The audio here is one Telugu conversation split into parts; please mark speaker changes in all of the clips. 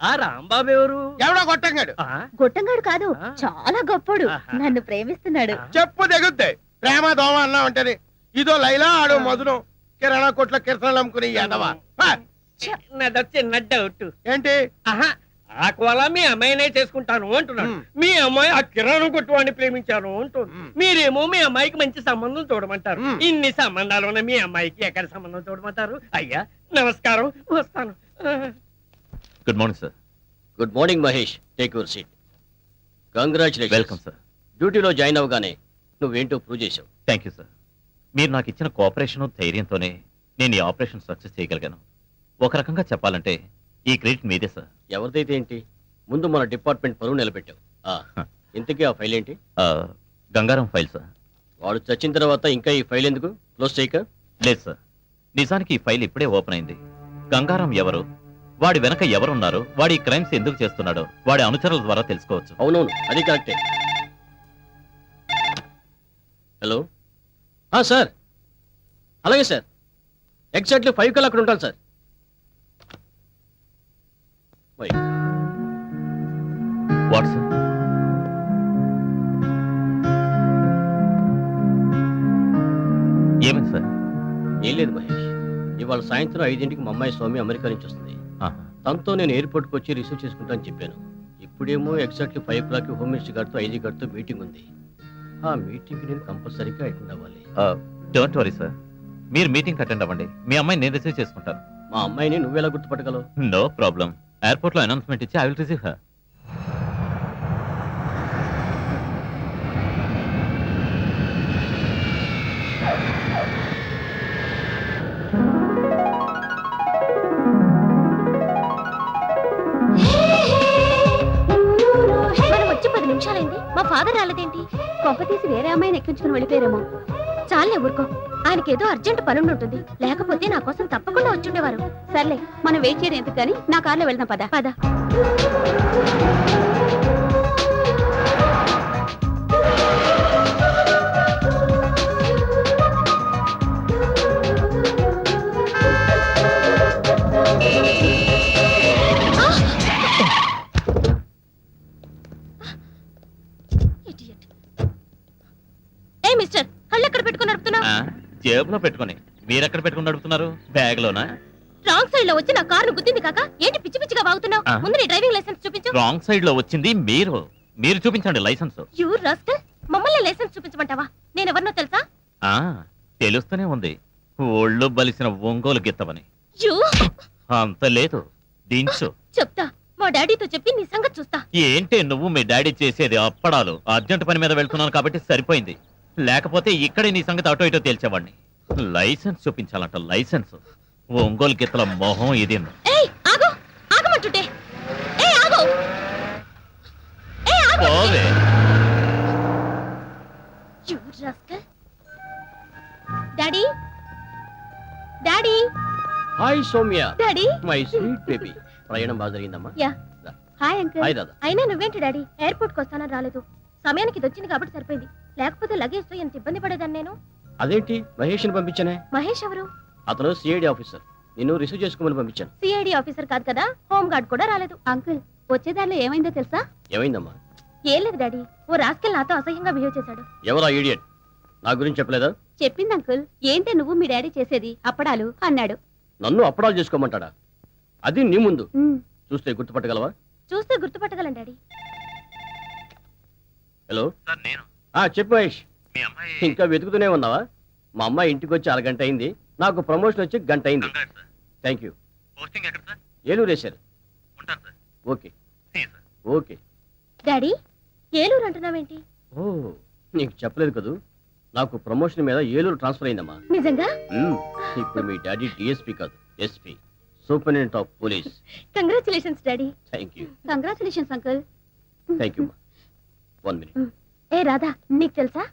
Speaker 1: ఆ రాంబాబు ఎవరు?
Speaker 2: ఎవడో గొట్టంగాడు.
Speaker 3: గొట్టంగాడు కాదు,
Speaker 1: ఆ.
Speaker 3: చాలా గొప్పోడు. నన్ను ప్రేమిస్తున్నాడు.
Speaker 2: చెప్పు తెగుద్ది. ప్రేమ దోమ అన్నా ఉంటది. ఇదో లైలా ఆడో మధురం. కిరాణా కొట్ల కిరసనాలు అమ్ముకుని ఎదవా.
Speaker 1: నాదో చిన్న డౌట్.
Speaker 2: ఏంటి?
Speaker 1: ఆహా, ఆ కోలా మీ అమ్మాయినే చేసుకుంటాను అంటున్నాడు. మీ అమ్మాయి ఆ కిరాణం కొట్టు వాడిని ప్రేమించాను అంటుంది. మీరేమో మీ అమ్మాయికి మంచి సంబంధం చూడమంటారు. ఇన్ని సంబంధాలు ఉన్న మీ అమ్మాయికి ఎక్కడ సంబంధం చూడమంటారు? అయ్యా నమస్కారం, వస్తాను.
Speaker 4: Good morning sir.
Speaker 5: Good morning Mahesh, take your seat. Congratulation.
Speaker 4: Welcome sir.
Speaker 5: డ్యూటీలో జాయిన్ అవగానే నువ్వేంటో ప్రూవ్ చేసావు.
Speaker 4: Thank you sir. మీరు నాకు ఇచ్చిన కోఆపరేషన్ ధైర్యంతోనే నేను ఈ ఆపరేషన్ సక్సెస్ చేయగలిగాను. ఒక రకంగా చెప్పాలంటే ఈ క్రెడిట్ మీదే సార్.
Speaker 5: ఎవరిదైతే ఏంటి, ముందు మన డిపార్ట్మెంట్ పరువు నిలబెట్టావు. ఇంతకీ ఆ ఫైల్ ఏంటి?
Speaker 4: Gangaram file sir.
Speaker 5: వాడు చచ్చిన తర్వాత ఇంకా ఈ ఫైల్ ఎందుకు క్లోజ్ చేయక?
Speaker 4: లేదు సార్, నిజానికి ఈ ఫైల్ ఇప్పుడే ఓపెన్ అయింది. గంగారం ఎవరు, వాడి వెనక ఎవరున్నారు, వాడి క్రైమ్స్ ఎందుకు చేస్తున్నాడో వాడి అనుచరుల ద్వారా తెలుసుకోవచ్చు.
Speaker 5: అవునవును, అది కరెక్టే. Hello sir. అలాగే సార్, ఎగ్జాక్ట్లీ 5 కల్లా అక్కడ ఉంటాను సార్.
Speaker 4: What sir? ఏమైంది సార్?
Speaker 5: ఏం లేదు మహేష్, ఇవాళ సాయంత్రం 5ంటికి మా అమ్మాయి స్వామి అమెరికా నుంచి వస్తుంది. తనతో నేను ఎయిర్పోర్ట్కి వచ్చి రిసీవ్ చేసుకుంటానని చెప్పాను. ఇప్పుడేమో ఎగ్జాక్ట్లీ 5 o'clock హోమ్ మినిస్టర్ గారితో ఐజీ గారితో మీటింగ్ ఉంది. ఆ మీటింగ్కి నేను కంపల్సరీగా అటెండ్ అవ్వాలి.
Speaker 4: డోంట్ వరీ సార్, మీరు మీటింగ్ అటెండ్ అవ్వండి. మీ అమ్మాయిని నేను రిసీవ్ చేసుకుంటాను.
Speaker 5: మా అమ్మాయిని నువ్వెలా గుర్తుపట్టగలవు?
Speaker 4: No problem. ఎయిర్పోర్ట్ లో అనౌన్స్మెంట్ ఇచ్చి ఐ విల్ రిసీవ్ హర్.
Speaker 3: మనం వచ్చి 10 నిమిషాలైంది, మా ఫాదర్ రాలేదేంటి? కొంప తీసి వేరే అమ్మాయిని ఎక్కించుకుని వెళ్ళిపోయారేమో. చాలే ఊరుకో, ఆయనకేదో అర్జెంట్ పనుండి ఉంటుంది. లేకపోతే నా కోసం తప్పకుండా వచ్చుండేవారు. సర్లే, మనం వెయిట్ చేయడం ఎందుకు కానీ నా కార్లో వెళ్దాం. పద పద. ఏ మిస్టర్, కళ్ళు ఎక్కడ పెట్టుకుని నడుపుతున్నావు?
Speaker 4: జేబులో పెట్టుకొని. మీరెక్కడ పెట్టుకుని నడుపుతున్నారు? బ్యాగ్ లోనా?
Speaker 3: రాంగ్ సైడ్ లో వచ్చి నా కారు గుద్దింది కాక ఏంటి పిచ్చి పిచ్చిగా వాగుతున్నావు? ముందు నీ డ్రైవింగ్ లైసెన్స్ చూపించు.
Speaker 4: రాంగ్ సైడ్ లో వచ్చింది మీరు చూపించండి లైసెన్స్.
Speaker 3: యూ రాస్కల్, మమ్మల్ని లైసెన్స్ చూపించమంటావా? నేను ఎవరినో తెలుసా?
Speaker 4: తెలుస్తూనే ఉంది, ఒళ్ళు బలిసిన ఒంగోలు గిత్తవని.
Speaker 3: యూ
Speaker 4: అంత లేదు, దించు.
Speaker 3: చెప్తా, మా డాడీతో చెప్పి నీ సంగతి చూస్తా.
Speaker 4: ఏంటి నువ్వు మీ డాడీ చేసేది? అప్పడాలు. అర్జెంట్ పని మీద వెళ్తున్నాను కాబట్టి సరిపోయింది, లేకపోతే ఇక్కడే నీ సంగతి అటో ఇటో తేల్చేవాడిని. లైసెన్స్ చూపించాలంట, లైసెన్స్. ఒంగోలు గిత్తల మొహం ఇది.
Speaker 3: ఏయ్ ఆగు, ఆగమంటుంటే. ఏయ్ ఆగు, ఏయ్ ఆగు.
Speaker 4: పోవే.
Speaker 3: You rascal. Daddy, daddy.
Speaker 5: Hi Soumya.
Speaker 3: Daddy.
Speaker 5: My sweet baby. ప్రయాణం బాగా జరిగిందమ్మా?
Speaker 3: యా. Hi uncle.
Speaker 5: హాయ్ దాదా.
Speaker 3: అయినా నువ్వేంటి డాడీ ఎయిర్పోర్ట్ కి వస్తానని రాలేదు? సమయానికి ఇది వచ్చింది కాబట్టి సరిపోయింది, లేకపోతే లగేజ్ తో ఎంత ఇబ్బంది పడేదాన్ని నేను.
Speaker 5: అదేంటి, మహేష్ని పంపించానే?
Speaker 3: మహేష్ ఎవరు?
Speaker 5: అతను సిఐడి ఆఫీసర్. నిన్ను రిసీవ్ చేసుకోమని పంపించాను.
Speaker 3: సిఐడి ఆఫీసర్ కాదు కదా, హోమ్ గార్డ్ కూడా రాలేదు. అంకుల్, వచ్చేదారిలో ఏమైందో తెలుసా?
Speaker 5: ఏమైందమ్మా?
Speaker 3: ఏం లేదు డాడీ, ఓ రాస్కెల్ నాతో అసహ్యంగా బిహేవ్ చేశాడు.
Speaker 5: ఎవరా ఈడియట్? నా గురించి చెప్పలేదా?
Speaker 3: చెప్పింది అంకుల్. ఏంటి నువ్వు మీ డాడీ చేసేది అప్పడాలు అన్నాడు.
Speaker 5: నన్ను అప్పడాలు చేసుకోమంటాడా? అది నీ ముందు చూస్తే గుర్తుపట్టగలవా?
Speaker 3: చూస్తే గుర్తుపట్టగలను డాడీ.
Speaker 5: హలో
Speaker 4: సార్, నేను.
Speaker 5: చెప్పు మహేష్.
Speaker 4: మీ అమ్మాయి
Speaker 5: ఇంకా వెతుకుతూనే ఉన్నావా? మా అమ్మాయి ఇంటికి వచ్చి 1 గంట అయింది, నాకు ప్రమోషన్ వచ్చి 1 గంట అయింది. Thank you.
Speaker 4: పోస్టింగ్ ఎక్కడ సార్?
Speaker 5: ఏలూరు వేశారు.
Speaker 4: ఉంటాను sir.
Speaker 5: Okay okay.
Speaker 3: Daddy, Eluru అంటున్నావేంటి?
Speaker 5: ఓ, నీకు చెప్పలేదు కదూ, నాకు ప్రమోషన్ మీద ఏలూరు ట్రాన్స్ఫర్ అయిందమ్మా.
Speaker 3: నిజంగా?
Speaker 5: ఇప్పుడు మీ డాడీ డిఎస్పీ కాదు, SP, superintendent of police.
Speaker 3: Congratulations daddy.
Speaker 5: Thank you.
Speaker 3: Congratulations uncle.
Speaker 5: Thank you. 1 minute.
Speaker 3: ఏ రాధా, నీకు తెలుసా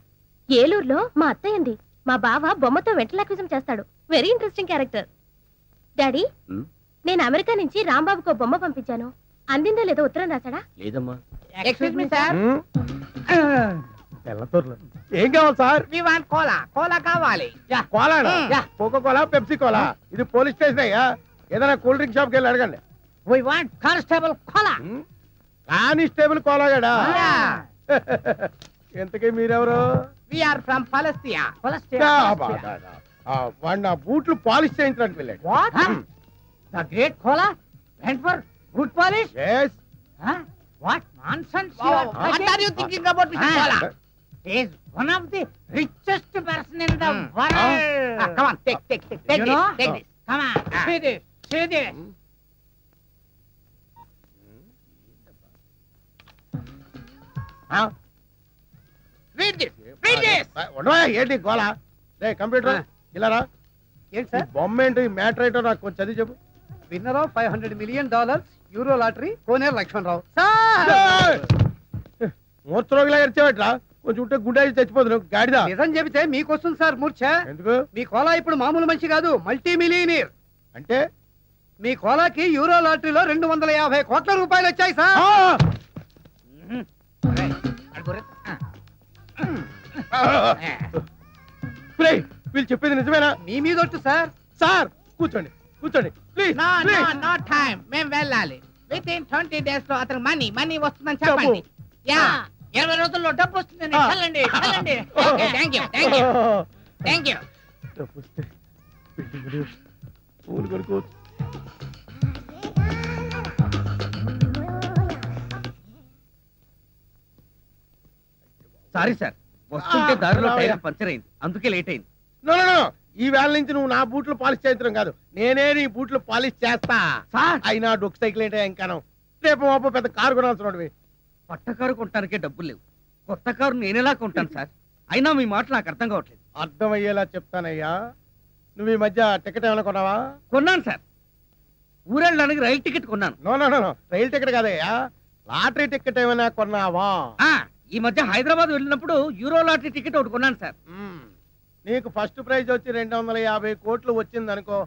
Speaker 3: ఏలూరులో మా అత్తయ్యంది. మా బావ బొమ్మతో వెంటలాక్విజం చేస్తాడు. Very interesting character. డాడీ, నేను అమెరికా నుంచి రాంబాబుకు బొమ్మ పంపించాను. అందిందో లేదో ఉత్తరం రాశాడా?
Speaker 5: లేదమ్మా.
Speaker 1: Excuse me sir.
Speaker 2: ఏం కావాలి sir?
Speaker 1: We want cola. Cola కావాలి.
Speaker 2: Cola, coca cola, pepsi cola. ఇది పోలీస్ స్టేషన్ అయ్యా, ఏదైనా కూల్ డ్రింక్ షాప్కి వెళ్ళి అడగండి.
Speaker 6: We want Constable Kola.
Speaker 2: Constable కోలాగాడా
Speaker 6: Yeah.
Speaker 2: ఎంతకీ మీరెవరు
Speaker 6: We are from Palestine.
Speaker 2: వాడు నా బూట్లు పాలిష్ చేయించడానికి వెళ్ళాడు
Speaker 6: What? The great Kola went for boot polish?
Speaker 2: Yes.
Speaker 6: Huh? What nonsense you are
Speaker 2: What
Speaker 6: are you thinking about Mr. Kola? He is one of the richest person in the world. Come on, take this. Come on, see this. Read this.
Speaker 2: ఉండవా ఏంటి గోళ రే కంప్యూటర్ ఇలా రా
Speaker 7: ఏంటి
Speaker 2: ఈ
Speaker 7: సార్
Speaker 2: బొమ్మ ఏంటి మ్యాటర్ ఏంటో నాకు కొంచెం చదివి చెప్పు
Speaker 7: winner of $500 million euro lottery Koneru Lakshmanarao.
Speaker 2: మూర్చరోగిలా ఇచ్చేవట్రా కొంచెం ఉంటే గుండె చచ్చిపోతుంది గాడిదా
Speaker 7: నిజం చెబితే మీకు వస్తుంది సార్ మూర్ఛ.
Speaker 2: ఎందుకు
Speaker 7: మీ కోలా ఇప్పుడు మామూలు మనిషి కాదు, మల్టీ మిలియనీర్.
Speaker 2: అంటే
Speaker 7: మీ కోలాకి యూరో లాటరీలో 250 కోట్ల రూపాయలు వచ్చాయి సార్.
Speaker 2: రేయ్, వీళ్ళు చెప్పేది నిజమేనా
Speaker 7: మీ మీద ఒట్టు సార్.
Speaker 2: సార్ కూర్చోండి కూర్చోండి ప్లీజ్
Speaker 6: No time. మేము వెళ్ళాలి. Within 20 days లో అతను మనీ వస్తుందని చెప్పండి. యా 20 రోజుల్లో డబ్బు వస్తుందని చల్లండి. Thank you.
Speaker 2: పూలు కొనుక్కోవచ్చు
Speaker 7: సారీ సార్, వస్తుంటే దారిలో టైర్ పంచర్ అయింది, అందుకే లేట్ అయింది.
Speaker 2: నో నో నో ఈ వేళ నుంచి నువ్వు నా బూట్లు పాలిష్ చేయించడం కాదు, నేనే నీ బూట్లు పాలిష్ చేస్తా.
Speaker 7: సార్
Speaker 2: అయినా డొక్ సైకిల్ ఏంటో ఇంకాను రేపు మాపో పెద్ద కారు కొనాల్సిన
Speaker 7: కొత్త కారు కొనడానికే డబ్బులు లేవు, కొత్త కారు నేనెలా కొంటాను సార్? అయినా మీ మాట నాకు అర్థం కావట్లేదు.
Speaker 2: అర్థమయ్యేలా చెప్తానయ్యా. నువ్వు ఈ మధ్య టికెట్ ఏమైనా కొన్నావా?
Speaker 7: కొన్నాను సార్, ఊరెళ్ళడానికి రైలు టికెట్ కొన్నాను.
Speaker 2: నో నో నో రైలు టికెట్ కాదయ్యా, లాటరీ టికెట్ ఏమైనా కొన్నావా?
Speaker 7: ఈ మధ్య హైదరాబాద్ వెళ్ళినప్పుడు యూరో లాటరీ టికెట్ ఒకటి కొన్నాను సార్.
Speaker 2: నీకు ఫస్ట్ ప్రైజ్ వచ్చి 250 కోట్లు వచ్చింది అనుకో,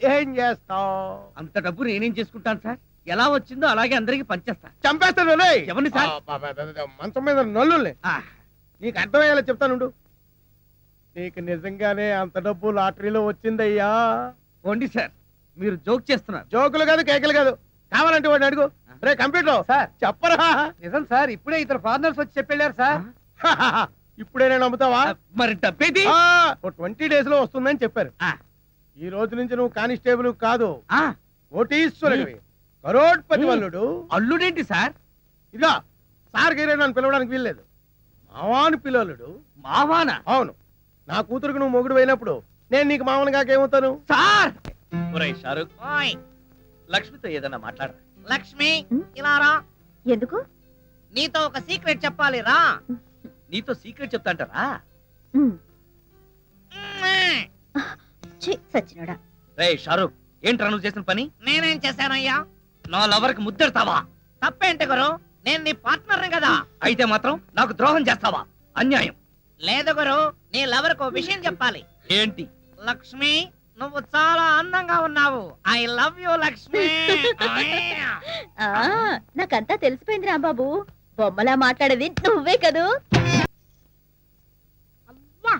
Speaker 2: ఏం చేస్తావు?
Speaker 7: అంత డబ్బు నేనేం చేసుకుంటాను సార్? ఎలా వచ్చిందో అలాగే అందరికి పంచేస్తా.
Speaker 2: చంపేస్తాను.
Speaker 7: ఎవరిని సార్?
Speaker 2: మంచం మీద నల్లుల్ని.
Speaker 7: ఆ,
Speaker 2: నీకు అర్థమయ్యేలా చెప్తానుండు. నీకు నిజంగానే అంత డబ్బు లాటరీలో వచ్చిందయ్యా.
Speaker 7: పోండి సార్, మీరు జోక్ చేస్తున్నారు.
Speaker 2: జోకులు కాదు కేకలు కాదు, కావాలంటే వాడిని అడుగు. రే కంప్యూటర్
Speaker 7: సార్
Speaker 2: చెప్పరా?
Speaker 7: నిజం సార్, ఇప్పుడే ఇద్దరు ఫారినర్స్ వచ్చి చెప్పెళ్ళారు సార్.
Speaker 2: ఇప్పుడే నేను నమ్ముతావా?
Speaker 7: మరి డబ్బేది?
Speaker 2: 20 days లో వస్తుందని చెప్పారు.
Speaker 7: ఆ.
Speaker 2: ఈ రోజు నుంచి నువ్వు కానిస్టేబుల్ కాదు,
Speaker 7: ఆ,
Speaker 2: కోటీశ్వరుడివి, కరోడ్పతి వల్లుడు.
Speaker 7: అల్లుడేంటి సార్?
Speaker 2: ఇదిగా సార్ గైరే నన్ను పిలవడానికి వీల్లేదు, మావాను పిలవలుడు.
Speaker 7: మావానా?
Speaker 2: అవును, నా కూతురుకు నువ్వు మొగుడు అయినప్పుడు నేను నీకు మామూలు కాకేమవుతాను?
Speaker 7: సార్
Speaker 4: షారుఖ్
Speaker 3: ఓయ్
Speaker 4: లక్ష్మితో ఏదైనా మాట్లాడరా.
Speaker 6: లక్ష్మి ఇలా రా.
Speaker 3: ఎందుకు?
Speaker 6: నీతో ఒక సీక్రెట్ చెప్పాలి రా.
Speaker 4: నీతో సీక్రెట్ చెప్తాంటారా?
Speaker 3: సచ్చినోడా.
Speaker 4: రే షారుఖ్, ఏంట్రా నువ్వు చేసిన పని?
Speaker 6: నేనేం చేశానయ్యా?
Speaker 4: నా లవర్ కి ముద్దెడతావా?
Speaker 6: తప్పేంటి గురు, నేను నీ పార్ట్నర్ కదా.
Speaker 4: అయితే మాత్రం నాకు ద్రోహం చేస్తావా? అన్యాయం.
Speaker 6: లేదు గురు, నీ లవర్ కు విషయం చెప్పాలి.
Speaker 4: ఏంటి?
Speaker 6: లక్ష్మి నువ్వు చాలా అందంగా ఉన్నావు. I love you Lakshmi.
Speaker 3: నాకంతా తెలిసిపోయింది రాంబాబు, బొమ్మలా మాట్లాడేది నువ్వే కదూ.
Speaker 8: అమ్మా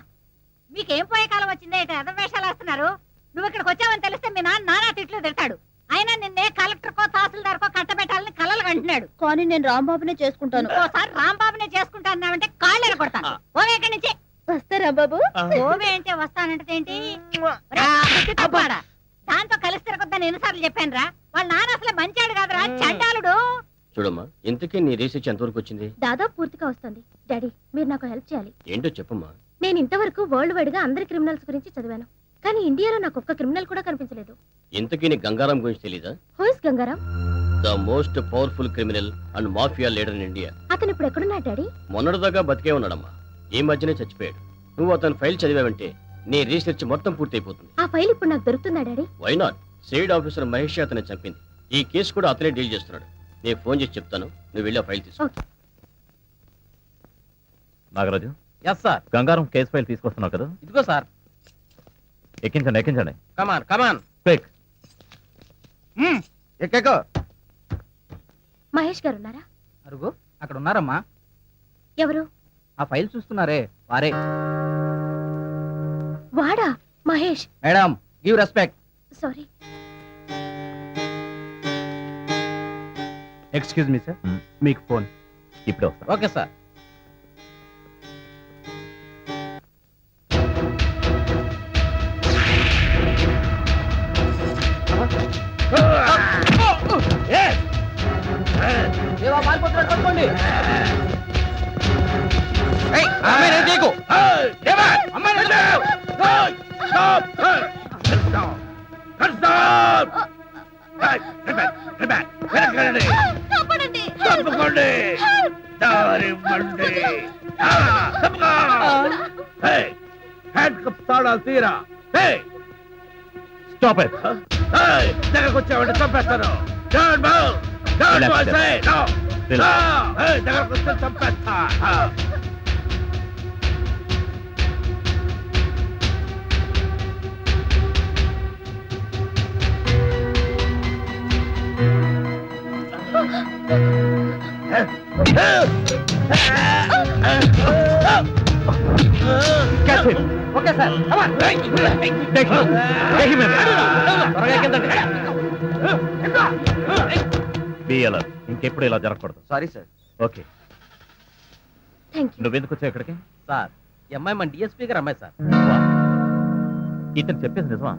Speaker 8: మీకేం పోయే కాలం వచ్చిందే ఇటు ఎదవేషాలు వేస్తున్నారు. నువ్వు ఇక్కడికి వచ్చావని తెలిస్తే మీ నాన్న తిట్లు తిడతాడు. అయినా నిన్నే కలెక్టర్ కో తహసీల్దార్ కో కట్టబెట్టాలని కలలు కంటున్నాడు.
Speaker 3: కానీ నేను రాంబాబునే చేసుకుంటాను.
Speaker 8: ఓసారి రాంబాబునే చేసుకుంటానంటే కాళ్ళని కొడతాను. ఓవే ఇక్కడి నుంచి.
Speaker 3: వస్తా రాంబాబు.
Speaker 8: ఓవే అంటే వస్తానంటే ఏంటి? తప్పాడా? దాంతో కలిసి తిరగొద్దని ఎన్నిసార్లు చెప్పాను రా. వాళ్ళ నాన్న అసలు మంచాడు కాదురా, చండాలుడు.
Speaker 5: చూడమ్మా, ఇంతకీ నీ రీసెర్చ్ ఎంతవరకు వచ్చింది?
Speaker 3: దాదాపు పూర్తిగా వస్తుంది. డాడీ మీరు నాకు హెల్ప్ చేయాలి.
Speaker 5: ఏంటో చెప్పమ్మా.
Speaker 3: నేను ఇంతవరకు వరల్డ్ వైడ్ గా అందరి క్రిమినల్స్ గురించి చదివాను, కానీ ఇండియాలో నాకు ఒక్క క్రిమినల్ కూడా కనిపించలేదు.
Speaker 5: ఇంతకీ నీ గంగారాం గురించి తెలీదా?
Speaker 3: Who is Gangaram?
Speaker 5: The most powerful criminal and mafia leader in India.
Speaker 3: అతను ఇప్పుడు ఎక్కడున్నాడు డాడీ?
Speaker 5: మొన్నటిదాకా బతికే ఉన్నాడమ్మా, ఈ మధ్యనే చచ్చిపోయాడు. నువ్వు అతని ఫైల్ చదివావంటే నీ రీసెర్చ్ మొత్తం పూర్తయిపోతుంది.
Speaker 3: ఆ ఫైల్ ఇప్పుడు నాకు దొరుకుతుందా daddy?
Speaker 5: Why not? Side officer Mahesh అతన్ని చంపింది. ఈ కేసు కూడా అతనే డీల్ చేస్తున్నాడు. నేను ఫోన్ చేసి చెప్తాను, నువ్వు వెళ్ళి ఆ ఫైల్ తీసుకో.
Speaker 4: Nagaraju,
Speaker 7: yes sir.
Speaker 4: Gangaram case file తీసుకొస్తున్నావు కదా?
Speaker 7: ఇదిగో సార్.
Speaker 4: ఎక్కించండి ఎక్కించండి.
Speaker 2: Come on come on
Speaker 4: quick.
Speaker 2: ఎక్కో.
Speaker 3: మహేష్ గారు ఉన్నారా?
Speaker 7: అరుగు అక్కడ ఉన్నారమ్మా.
Speaker 3: ఎవరు?
Speaker 7: ఆ ఫైల్ చూస్తున్నారే వారే.
Speaker 3: వాడా Mahesh?
Speaker 7: Madam give respect.
Speaker 3: Sorry.
Speaker 9: Excuse me sir
Speaker 4: Hmm.
Speaker 9: మీకు ఫోన్
Speaker 4: ఇప్పుడే వస్తా
Speaker 5: ఓకే సార్.
Speaker 3: కాపాడండి
Speaker 2: తీరా
Speaker 4: స్టాప్ ఇట్
Speaker 2: దగ్గరకు వచ్చావంటే చంపేస్తాను.
Speaker 4: Relax,
Speaker 2: దగ్గరకు వస్తే చంపేస్తా.
Speaker 7: ఓకే సార్
Speaker 4: బిఎల్ఆర్ ఇంకెప్పుడు ఇలా జరగకూడదు.
Speaker 7: Sorry sir.
Speaker 4: Okay,
Speaker 3: thank you.
Speaker 4: నువ్వెందుకు వచ్చావు ఇక్కడికి?
Speaker 7: సార్ ఈ అమ్మాయి మన డిఎస్పీ గారు అమ్మాయి సార్.
Speaker 4: ఇతను చెప్పేది నిజమా?